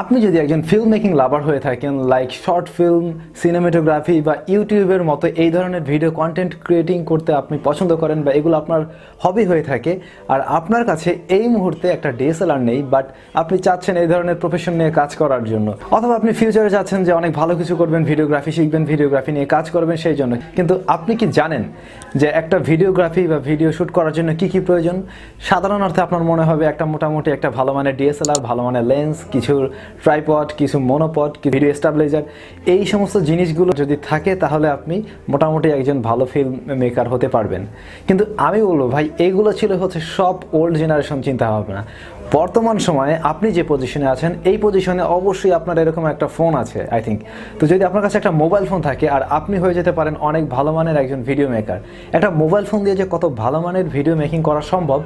আপনি যদি একজন ফিল্ম মেকিং লাভার হয়ে থাকেন, লাইক শর্ট ফিল্ম, সিনেমাটোগ্রাফি বা ইউটিউবের মতো এই ধরনের ভিডিও কন্টেন্ট ক্রিয়েটিং করতে আপনি পছন্দ করেন বা এগুলো আপনার হবি হয়ে থাকে, আর আপনার কাছে এই মুহূর্তে একটা ডিএসএলআর নেই, বাট আপনি চাচ্ছেন এই ধরনের প্রফেশন নিয়ে কাজ করার জন্য, অথবা আপনি ফিউচারে চাচ্ছেন যে অনেক ভালো কিছু করবেন, ভিডিওগ্রাফি শিখবেন, ভিডিওগ্রাফি নিয়ে কাজ করবেন সেই জন্য, কিন্তু আপনি কি জানেন যে একটা ভিডিওগ্রাফি বা ভিডিও শ্যুট করার জন্য কি কি প্রয়োজন? সাধারণ অর্থে আপনার মনে হবে একটা মোটামুটি একটা ভালো মানের ডিএসএলআর, ভালো মানের লেন্স, কিছু ট্রাইপড, কিছু মনোপড, ভিডিও স্টেবিলাইজার, এই সমস্ত জিনিসগুলো যদি থাকে তাহলে আপনি মোটামুটি একজন ভালো ফিল্ম মেকার হতে পারবেন। কিন্তু আমি বলবো ভাই, এইগুলো ছিল হচ্ছে সব ওল্ড জেনারেশন চিন্তা ভাবনা। বর্তমান সময়ে আপনি যে পজিশনে আছেন এই পজিশনে অবশ্যই আপনার এরকম একটা ফোন আছে আই থিঙ্ক। তো যদি আপনার কাছে একটা মোবাইল ফোন থাকে আর আপনি হয়ে যেতে পারেন অনেক ভালো মানের একজন ভিডিও মেকার। একটা মোবাইল ফোন দিয়ে যে কত ভালো মানের ভিডিও মেকিং করা সম্ভব,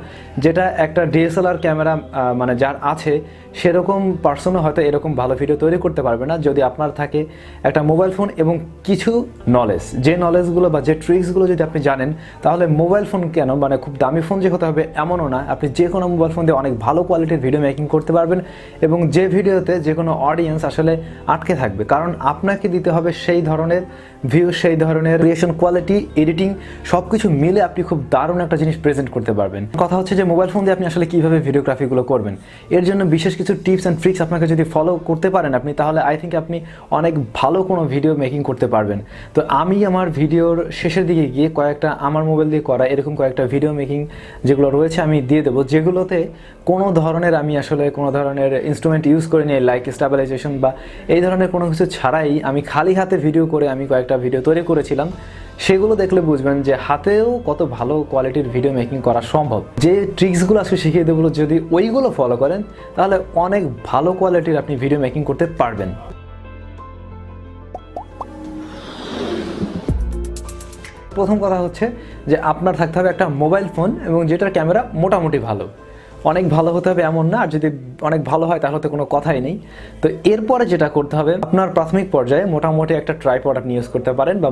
যেটা একটা ডিএসএলআর ক্যামেরা মানে যার আছে সেরকম পার্সনও হয়তো এরকম ভালো ভিডিও তৈরি করতে পারবে না যদি আপনার থাকে একটা মোবাইল ফোন এবং কিছু নলেজ। যে নলেজগুলো বা যে ট্রিক্সগুলো যদি আপনি জানেন, তাহলে মোবাইল ফোন কেন, মানে খুব দামি ফোন যে হতে হবে এমনও না, আপনি যে কোনো মোবাইল ফোন দিয়ে অনেক ভালো কোয়ালিটির ভিডিও মেকিং করতে পারবেন এবং যে ভিডিওতে যে কোনো অডিয়েন্স আসলে আটকে থাকবে, কারণ আপনাকে দিতে হবে সেই ধরনের ভিউ, সেই ধরনের ক্রিয়েশন কোয়ালিটি, এডিটিং সব কিছু মিলে আপনি খুব দারুণ একটা জিনিস প্রেজেন্ট করতে পারবেন। কথা হচ্ছে যে মোবাইল ফোন দিয়ে আপনি আসলে কীভাবে ভিডিওগ্রাফিগুলো করবেন, এর জন্য বিশেষ কিছু টিপস অ্যান্ড ট্রিক্স আপনাকে যদি ফলো করতে পারেন আপনি, তাহলে আই থিঙ্ক আপনি অনেক ভালো কোনো ভিডিও মেকিং করতে পারবেন। তো আমি আমার ভিডিওর শেষের দিকে গিয়ে কয়েকটা আমার মোবাইল দিয়ে করা এরকম কয়েকটা ভিডিও মেকিং যেগুলো রয়েছে আমি দিয়ে দেবো, যেগুলোতে কোনো ধরনের আমি আসলে কোনো ধরনের ইনস্ট্রুমেন্ট ইউজ করে নিয়ে লাইক স্টেবিলাইজেশন বা এই ধরনের কোনো কিছু ছাড়াই আমি খালি হাতে ভিডিও করে আমি কয়েকটা ভিডিও তৈরি করেছিলাম। সেগুলো দেখলে বুঝবেন যে হাতেও কত ভালো কোয়ালিটির ভিডিও মেকিং করা সম্ভব। যে ট্রিক্সগুলো আজকে শিখিয়ে দেবো যদি ওইগুলো ফলো করেন তাহলে অনেক ভালো কোয়ালিটির আপনি ভিডিও মেকিং করতে পারবেন। প্রথম কথা হচ্ছে যে আপনার থাকতে হবে একটা মোবাইল ফোন এবং যেটার ক্যামেরা মোটামুটি ভালো, অনেক ভালো হতে হবে এমন না, আর যদি অনেক ভালো হয় তাহলে তো কোনো কথাই নেই। তো এরপরে যেটা করতে হবে, আপনার প্রাথমিক পর্যায়ে মোটামুটি একটা ট্রাইপড আপনি ইউজ করতে পারেন বা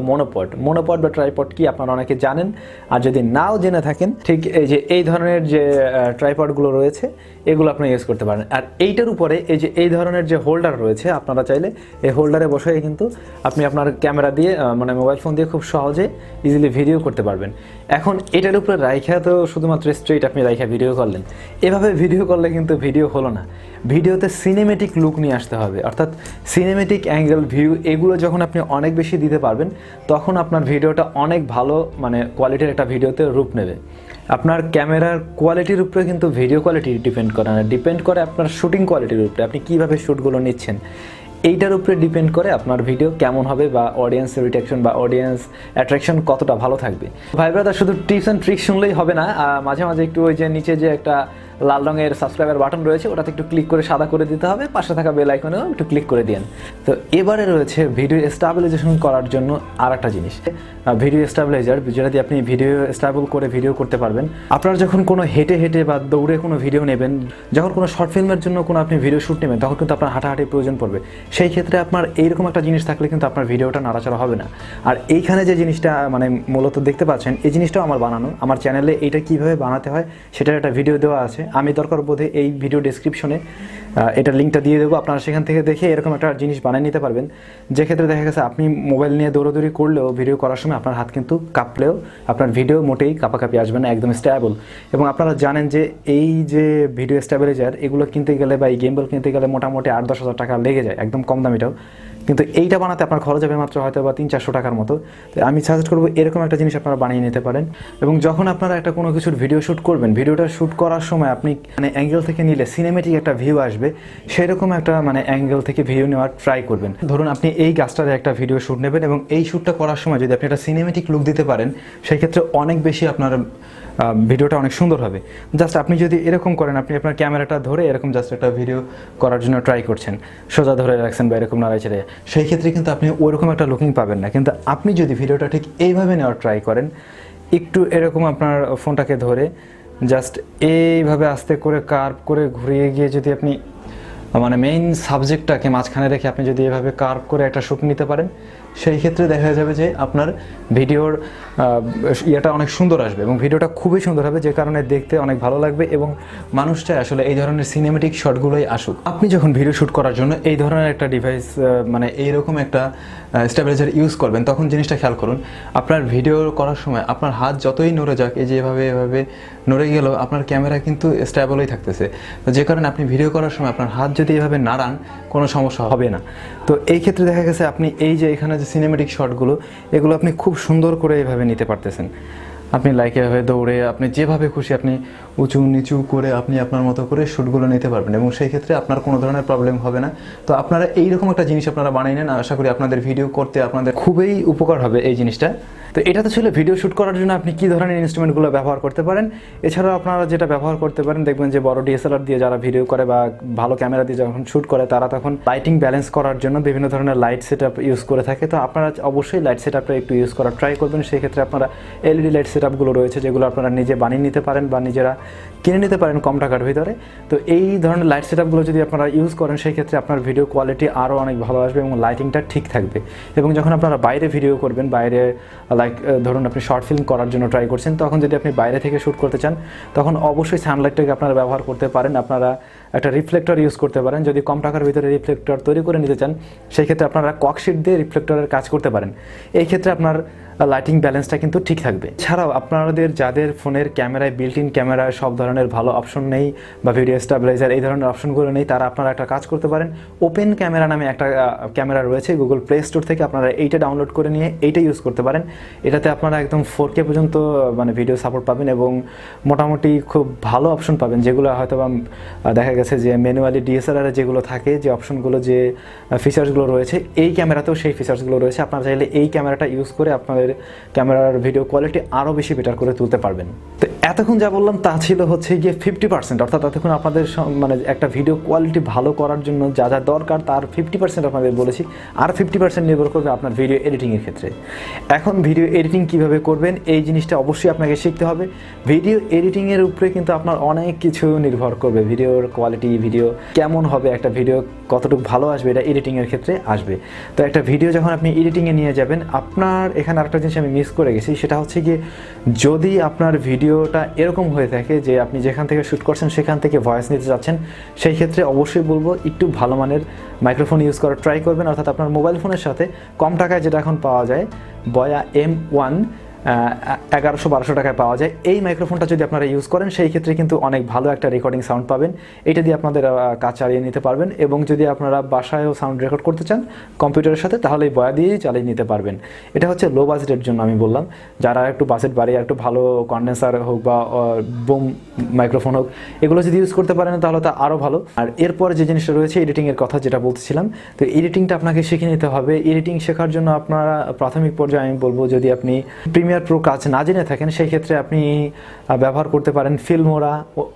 মনোপড বা ট্রাইপড কি আপনারা অনেকে জানেন, আর যদি নাও জেনে থাকেন ঠিক এই যে এই ধরনের যে ট্রাইপডগুলো রয়েছে এগুলো আপনি ইউজ করতে পারেন। আর এইটার উপরে এই যে এই ধরনের যে হোল্ডার রয়েছে, আপনারা চাইলে এই হোল্ডারে বসে কিন্তু আপনি আপনার ক্যামেরা দিয়ে মানে মোবাইল ফোন দিয়ে খুব সহজে ইজিলি ভিডিও করতে পারবেন। এখন এটার উপরে রাইখা তো শুধুমাত্র স্ট্রেট আপনি রাইখা ভিডিও করলেন, এভাবে ভিডিও করলে কিন্তু ভিডিও হলো না। ভিডিওতে সিনেমেটিক লুক নিয়ে আসতে হবে, অর্থাৎ সিনেমেটিক অ্যাঙ্গেল, ভিউ, এগুলো যখন আপনি অনেক বেশি দিতে পারবেন তখন আপনার ভিডিওটা অনেক ভালো মানে কোয়ালিটির একটা ভিডিওতে রূপ নেবে। আপনার ক্যামেরার কোয়ালিটির উপরে কিন্তু ভিডিও কোয়ালিটি ডিপেন্ড করে না, ডিপেন্ড করে আপনার শুটিং কোয়ালিটির উপরে, আপনি কীভাবে শ্যুটগুলো নিচ্ছেন এইটার উপরে ডিপেন্ড করে আপনার ভিডিও কেমন হবে বা অডিয়েন্স রিটেকশন বা অডিয়েন্স অ্যাট্রাকশন কতটা ভালো থাকবে। ভাই ব্রাদার, শুধু টিপস অ্যান্ড ট্রিক্স শুনলেই হবে না, মাঝে মাঝে একটু ওই যে নিচে যে একটা লাল রঙের সাবস্ক্রাইবার বাটন রয়েছে ওটাতে একটু ক্লিক করে সাদা করে দিতে হবে, পাশে থাকা বেল আইকনেও একটু ক্লিক করে দিন। তো এবারে রয়েছে ভিডিও স্টেবিলাইজেশন করার জন্য আর একটা জিনিস, ভিডিও স্টেবিলাইজার, যেটা দিয়ে আপনি ভিডিও স্টেবল করে ভিডিও করতে পারবেন। আপনারা যখন কোনো হেঁটে হেঁটে বা দৌড়ে কোনো ভিডিও নেবেন, যখন কোনো শর্ট ফিল্মের জন্য কোনো আপনি ভিডিও শ্যুট নেবেন, তখন কিন্তু আপনার হাঁটাহাঁটির প্রয়োজন পড়বে। সেই ক্ষেত্রে আপনার এইরকম একটা জিনিস থাকলে কিন্তু আপনার ভিডিওটা নাড়াচাড়া হবে না। আর এইখানে যে জিনিসটা মানে মূলত দেখতে পাচ্ছেন, এই জিনিসটাও আমার বানানো, আমার চ্যানেলে এইটা কীভাবে বানাতে হয় সেটার একটা ভিডিও দেওয়া আছে। আমি দরকার বোধে এই ভিডিও ডেসক্রিপশনে এটার লিঙ্কটা দিয়ে দেবো, আপনারা সেখান থেকে দেখে এরকম একটা জিনিস বানিয়ে নিতে পারবেন। যে ক্ষেত্রে দেখা গেছে আপনি মোবাইল নিয়ে দৌড়াদৌড়ি করলেও ভিডিও করার সময় আপনার হাত কিন্তু কাঁপলেও আপনার ভিডিও মোটেই কাঁপাকাঁপি আসবে না, একদম স্টেবল। এবং আপনারা জানেন যে এই যে ভিডিও স্টেবিলাইজার এগুলো কিনতে গেলে বা এই গেমবল কিনতে গেলে মোটামুটি 8-10 হাজার টাকা লেগে যায়, একদম কম দামিটাও। কিন্তু এইটা বানাতে আপনার খরচ হবে মাত্র হয়তো বা 300-400 টাকার মতো। তো আমি সাজেস্ট করবো এরকম একটা জিনিস আপনারা বানিয়ে নিতে পারেন। এবং যখন আপনারা একটা কোনো কিছুর ভিডিও শ্যুট করবেন, ভিডিওটা শ্যুট করার সময় আপনি মানে অ্যাঙ্গেল থেকে নিলে সিনেমেটিক একটা ভিউ আসবে, সেরকম একটা মানে অ্যাঙ্গেল থেকে ভিউ নেওয়ার ট্রাই করবেন। ধরুন আপনি এই গাছটাতে একটা ভিডিও শ্যুট নেবেন এবং এই শ্যুটটা করার সময় যদি আপনি একটা সিনেমেটিক লুক দিতে পারেন, সেই ক্ষেত্রে অনেক বেশি আপনার ভিডিওটা অনেক সুন্দর হবে। জাস্ট আপনি যদি এরকম করেন, আপনি আপনার ক্যামেরাটা ধরে এরকম জাস্ট একটা ভিডিও করার জন্য ট্রাই করছেন, সোজা ধরে রাখছেন বা এরকম নাড়াচাড়ে, সেই ক্ষেত্রে কিন্তু আপনি ওইরকম একটা লুকিং পাবেন না। কিন্তু আপনি যদি ভিডিওটা ঠিক এইভাবে নেওয়ার ট্রাই করেন, একটু এরকম আপনার ফোনটাকে ধরে জাস্ট এইভাবে আস্তে করে কার্ভ করে ঘুরিয়ে গিয়ে যদি আপনি মানে মেইন সাবজেক্টটাকে মাঝখানে রেখে আপনি যদি এভাবে কার্ভ করে একটা শ্যুট নিতে পারেন, সেই ক্ষেত্রে দেখা যাবে যে আপনার ভিডিওর ইয়েটা অনেক সুন্দর আসবে এবং ভিডিওটা খুবই সুন্দর হবে, যে কারণে দেখতে অনেক ভালো লাগবে এবং মানুষটা আসলে এই ধরনের সিনেমেটিক শটগুলোই আসুক। আপনি যখন ভিডিও শ্যুট করার জন্য এই ধরনের একটা ডিভাইস মানে এইরকম একটা স্টেবিলাইজার ইউজ করবেন, তখন জিনিসটা খেয়াল করুন, আপনার ভিডিও করার সময় আপনার হাত যতই নড়ে যাক, এই যে এভাবে নড়ে গেলেও আপনার ক্যামেরা কিন্তু স্টেবলই থাকতেছে। তো যে কারণে আপনি ভিডিও করার সময় আপনার হাত যদি এভাবে নাড়ান কোনো সমস্যা হবে না। তো এই ক্ষেত্রে দেখা গেছে আপনি এই যে এখানে যে সিনেমেটিক শটগুলো, এগুলো আপনি খুব সুন্দর করে এইভাবে নিতে পারতেছেন। আপনি এভাবে দৌড়ে আপনি যেভাবে খুশি আপনি উঁচু নিচু করে আপনি আপনার মতো করে শ্যুটগুলো নিতে পারবেন এবং সেই ক্ষেত্রে আপনার কোনো ধরনের প্রবলেম হবে না। তো আপনারা এইরকম একটা জিনিস আপনারা বানিয়ে নেন, আশা করি আপনাদের ভিডিও করতে আপনাদের খুবই উপকার হবে এই জিনিসটা। তো এটা তো ছিল ভিডিও শ্যুট করার জন্য আপনি কী ধরনের ইনস্ট্রুমেন্টগুলো ব্যবহার করতে পারেন। এছাড়াও আপনারা যেটা ব্যবহার করতে পারেন, দেখবেন যে বড় DSLR দিয়ে যারা ভিডিও করে বা ভালো ক্যামেরা দিয়ে যখন শ্যুট করে, তারা তখন লাইটিং ব্যালেন্স করার জন্য বিভিন্ন ধরনের লাইট সেটআপ ইউজ করে থাকে। তো আপনারা অবশ্যই লাইট সেটআপটা একটু ইউজ করার ট্রাই করবেন। সেই ক্ষেত্রে আপনারা LED লাইট সেটআপগুলো রয়েছে, যেগুলো আপনারা নিজে বানিয়ে নিতে পারেন বা নিজেরা কিনে নিতে পারেন কম টাকার ভিতরে। তো এই ধরনের লাইট সেটআপগুলো যদি আপনারা ইউজ করেন, সেই ক্ষেত্রে আপনার ভিডিও কোয়ালিটি আরও অনেক ভালো আসবে এবং লাইটিংটা ঠিক থাকবে। এবং যখন আপনারা বাইরে ভিডিও করবেন, বাইরে ধরুন আপনি শর্ট ফিল্ম করার জন্য ট্রাই করছেন, তখন যদি আপনি বাইরে থেকে শ্যুট করতে চান, তখন অবশ্যই সানলাইটটাকে আপনারা ব্যবহার করতে পারেন। আপনারা একটা রিফ্লেক্টর ইউজ করতে পারেন। যদি কম টাকার ভিতরে রিফ্লেক্টর তৈরি করে নিতে চান, সেই ক্ষেত্রে আপনারা ককশিট দিয়ে রিফ্লেক্টরের কাজ করতে পারেন। এই ক্ষেত্রে আপনার লাইটিং ব্যালেন্সটা কিন্তু ঠিক থাকবে। ছাড়াও আপনাদের যাদের ফোনের ক্যামেরায় বিল্ট ইন ক্যামেরায় সব ধরনের ভালো অপশন নেই বা ভিডিও স্টেবিলাইজার এই ধরনের অপশনগুলো নেই, তারা আপনারা একটা কাজ করতে পারেন। ওপেন ক্যামেরা নামে একটা ক্যামেরা রয়েছে গুগল প্লে স্টোর থেকে, আপনারা এইটা ডাউনলোড করে নিয়ে এইটা ইউজ করতে পারেন। এটাতে আপনারা একদম 4K পর্যন্ত মানে ভিডিও সাপোর্ট পাবেন এবং মোটামুটি খুব ভালো অপশন পাবেন, যেগুলো হয়তো বা দেখা গেছে যে ম্যানুয়ালি DSLR যেগুলো থাকে, যে অপশনগুলো যে ফিচার্সগুলো রয়েছে, এই ক্যামেরাতেও সেই ফিচার্সগুলো রয়েছে। আপনারা চাইলে এই ক্যামেরাটা ইউজ করে আপনাদের ক্যামেরার ভিডিও কোয়ালিটি আরও বেশি বেটার করে তুলতে পারবেন। তো এতক্ষণ যা বললাম তা ছিল হচ্ছে গিয়ে 50%, অর্থাৎ এতক্ষণ আপনাদের মানে একটা ভিডিও কোয়ালিটি ভালো করার জন্য যা যা দরকার তার 50% আপনাদের বলেছি, আর 50% নির্ভর করবে আপনার ভিডিও এডিটিংয়ের ক্ষেত্রে। এখন ভিডিও এডিটিং কিভাবে করবেন এই জিনিসটা অবশ্যই আপনাকে শিখতে হবে। ভিডিও এডিটিংয়ের উপরে কিন্তু আপনার অনেক কিছু নির্ভর করবে, ভিডিওর কোয়ালিটি, ভিডিও কেমন হবে, একটা ভিডিও কতটুকু ভালো আসবে, এটা এডিটিংয়ের ক্ষেত্রে আসবে। তো একটা ভিডিও যখন আপনি এডিটিংয়ে নিয়ে যাবেন, আপনার এখানে আরেকটা জিনিস আমি মিস করে গেছি, সেটা হচ্ছে গিয়ে যদি আপনার ভিডিওটা এরকম হয়ে থাকে যে আপনি যেখান থেকে শ্যুট করছেন সেখান থেকে ভয়েস নিতে যাচ্ছেন, সেই ক্ষেত্রে অবশ্যই বলবো একটু ভালো মানের মাইক্রোফোন ইউজ করার ট্রাই করবেন। অর্থাৎ আপনার মোবাইল ফোনের সাথে কম টাকায় যেটা এখন পাওয়া যায়, বয়া M1 1100-1200 টাকায় পাওয়া যায়, এই মাইক্রোফোনটা যদি আপনারা ইউজ করেন, সেই ক্ষেত্রে কিন্তু অনেক ভালো একটা রেকর্ডিং সাউন্ড পাবেন। এটা দিয়ে আপনাদের কাজ চালিয়ে নিতে পারবেন এবং যদি আপনারা বাসায়ও সাউন্ড রেকর্ড করতে চান কম্পিউটারের সাথে, তাহলে এই বয়া দিয়েই চালিয়ে নিতে পারবেন। এটা হচ্ছে লো বাজেটের জন্য আমি বললাম। যারা একটু বাজেট বাড়িয়ে একটু ভালো কন্ডেন্সার হোক বা বুম মাইক্রোফোন হোক, এগুলো যদি ইউজ করতে পারেন তাহলে তা আরও ভালো। আর এরপরে যে জিনিসটা রয়েছে এডিটিংয়ের কথা যেটা বলতেছিলাম, তো এডিটিংটা আপনাকে শিখে নিতে হবে। এডিটিং শেখার জন্য আপনারা প্রাথমিক পর্যায়ে আমি বলবো, যদি আপনি প্রিমিয়ার প্রো কাজ না জেনে থাকেন, সেই ক্ষেত্রে আপনি ব্যবহার করতে পারেন ফিল্মোরা,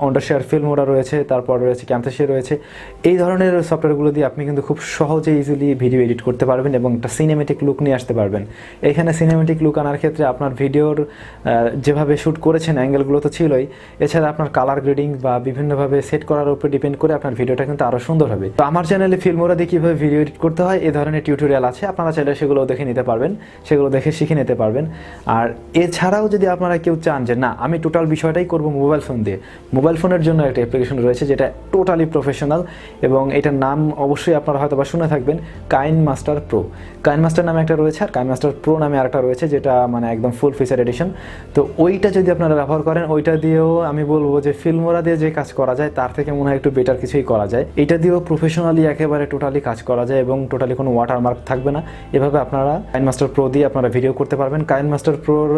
অন্ডারশেয়ার ফিল্মোরা রয়েছে, তারপর রয়েছে ক্যামতাশিয়া রয়েছে। এই ধরনের সফটওয়্যারগুলো দিয়ে আপনি কিন্তু খুব সহজে ইজিলি ভিডিও এডিট করতে পারবেন এবং একটা সিনেমেটিক লুক নিয়ে আসতে পারবেন। এখানে সিনেমেটিক লুক আনার ক্ষেত্রে আপনার ভিডিওর যেভাবে শ্যুট করেছেন অ্যাঙ্গেলগুলো তো ছিলই, এছাড়া আপনার কালার গ্রেডিং বা বিভিন্নভাবে সেট করার উপর ডিপেন্ড করে আপনার ভিডিওটা কিন্তু আরও সুন্দর হবে। তো আমার চ্যানেলে ফিল্মোরা দিয়ে কীভাবে ভিডিও এডিট করতে হয় এই ধরনের টিউটোরিয়াল আছে, আপনারা চাইলে সেগুলো দেখে নিতে পারবেন, সেগুলো দেখে শিখে নিতে পারবেন। আর এছাড়াও যদি আপনারা কেউ চান যে না আমি টোটাল বিষয়টাই করব মোবাইল ফোন দিয়ে, মোবাইল ফোনের জন্য একটা অ্যাপ্লিকেশন রয়েছে যেটা টোটালি প্রফেশনাল এবং এটার নাম অবশ্যই আপনারা হয়তো বা শুনে থাকবেন, কাইনমাস্টার প্রো। কাইনমাস্টার নামে একটা রয়েছে আর কাইনমাস্টার প্রো নামে আরেকটা রয়েছে, যেটা মানে একদম ফুল ফিচার এডিশন। তো ওইটা যদি আপনারা ব্যবহার করেন, ওইটা দিয়েও আমি বলবো যে ফিল্মোরা দিয়ে যে কাজ করা যায় তার থেকে মনে হয় একটু বেটার কিছুই করা যায়। এটা দিয়েও প্রফেশনালি একেবারে টোটালি কাজ করা যায় এবং টোটালি কোনো ওয়াটারমার্ক থাকবে না। এভাবে আপনারা কাইনমাস্টার প্রো দিয়ে আপনারা ভিডিও করতে পারবেন। কাইনমাস্টার প্রোর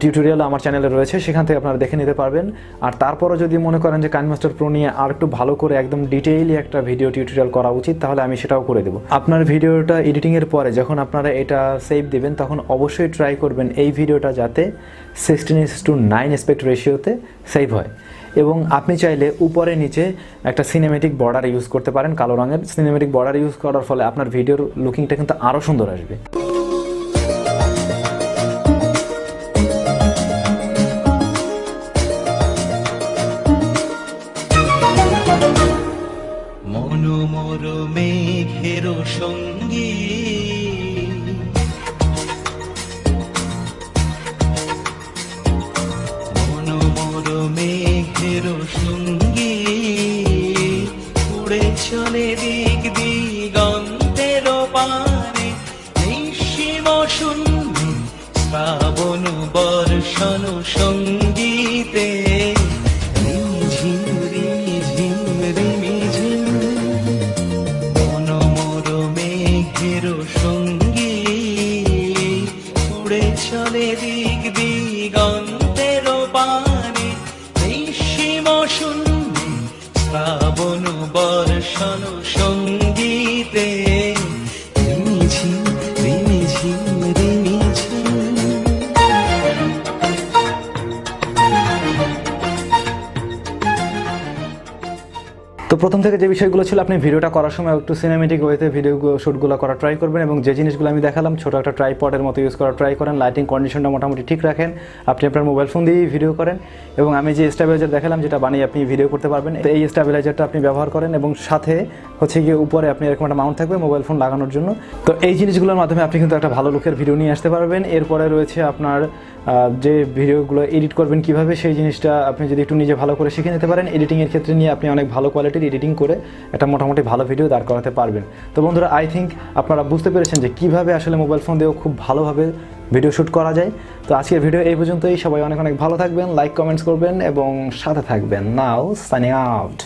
টিউটোরিয়াল আমার চ্যানেলে রয়েছে, সেখান থেকে আপনারা দেখে নিতে পারবেন। আর তারপরও যদি মনে করেন যে কাইনমাস্টার প্রো নিয়ে আর একটু ভালো করে একদম ডিটেইলি একটা ভিডিও টিউটোরিয়াল করা উচিত, তাহলে আমি সেটাও করে দেবো। আপনার ভিডিওটা এডিটিংয়ের পরে যখন আপনারা এটা সেভ দেবেন, তখন অবশ্যই ট্রাই করবেন এই ভিডিওটা যাতে 16:9 অ্যাসপেক্ট রেশিওতে সেভ হয়। এবং আপনি চাইলে উপরে নিচে একটা সিনেমেটিক বর্ডার ইউজ করতে পারেন, কালো রঙের সিনেমেটিক বর্ডার ইউজ করার ফলে আপনার ভিডিওর লুকিংটা কিন্তু আরও সুন্দর আসবে। মনোমর মেঘের সঙ্গী চলে দিক দিগন্তের পানে নিঃসীম শূন্যে শ্রাবণ বর্ষণ সঙ্গীতে রিমঝিম রিমঝিম রিমঝিম মনোমর মেঘের সঙ্গী উড়ে চলে দিক দিগন্তের পানে নিঃসীম শূন্যে শ্রাবণ বর্ষণ সঙ্গীতে রিমঝিম রিমঝিম রিমঝিম। তো প্রথম থেকে যে বিষয়গুলো ছিল, আপনি ভিডিওটা করার সময় একটু সিনেমেটিক ওয়েতে ভিডিও শ্যুটগুলো করা ট্রাই করবেন এবং যে জিনিসগুলো আমি দেখালাম ছোটো একটা ট্রাইপডের মতো ইউজ করা ট্রাই করেন, লাইটিং কন্ডিশনটা মোটামুটি ঠিক রাখেন, আপনি আপনার মোবাইল ফোন দিয়েই ভিডিও করেন এবং আমি যে স্টেবিলাইজার দেখালাম যেটা বানিয়ে আপনি ভিডিও করতে পারবেন, তো এই স্টেবিলাইজারটা আপনি ব্যবহার করেন এবং সাথে হচ্ছে গিয়ে উপরে আপনি এরকম একটা মাউন্ট থাকবে মোবাইল ফোন লাগানোর জন্য। তো এই জিনিসগুলোর মাধ্যমে আপনি কিন্তু একটা ভালো লুকের ভিডিও নিয়ে আসতে পারবেন। এরপরে রয়েছে আপনার যে ভিডিওগুলো এডিট করবেন কীভাবে, সেই জিনিসটা আপনি যদি একটু নিজে ভালো করে শিখে নিতে পারেন, এডিটিংয়ের ক্ষেত্রে নিয়ে আপনি অনেক ভালো কোয়ালিটির এডিটিং করে একটা মোটামুটি ভালো ভিডিও দাঁড় করাতে পারবেন। তো বন্ধুরা, আই থিঙ্ক আপনারা বুঝতে পেরেছেন যে কীভাবে আসলে মোবাইল ফোন দিয়েও খুব ভালোভাবে ভিডিও শ্যুট করা যায়। তো আজকের ভিডিও এই পর্যন্তই। সবাই অনেক অনেক ভালো থাকবেন, লাইক কমেন্টস করবেন এবং সাথে থাকবেন। নাও সাইনিং আউট।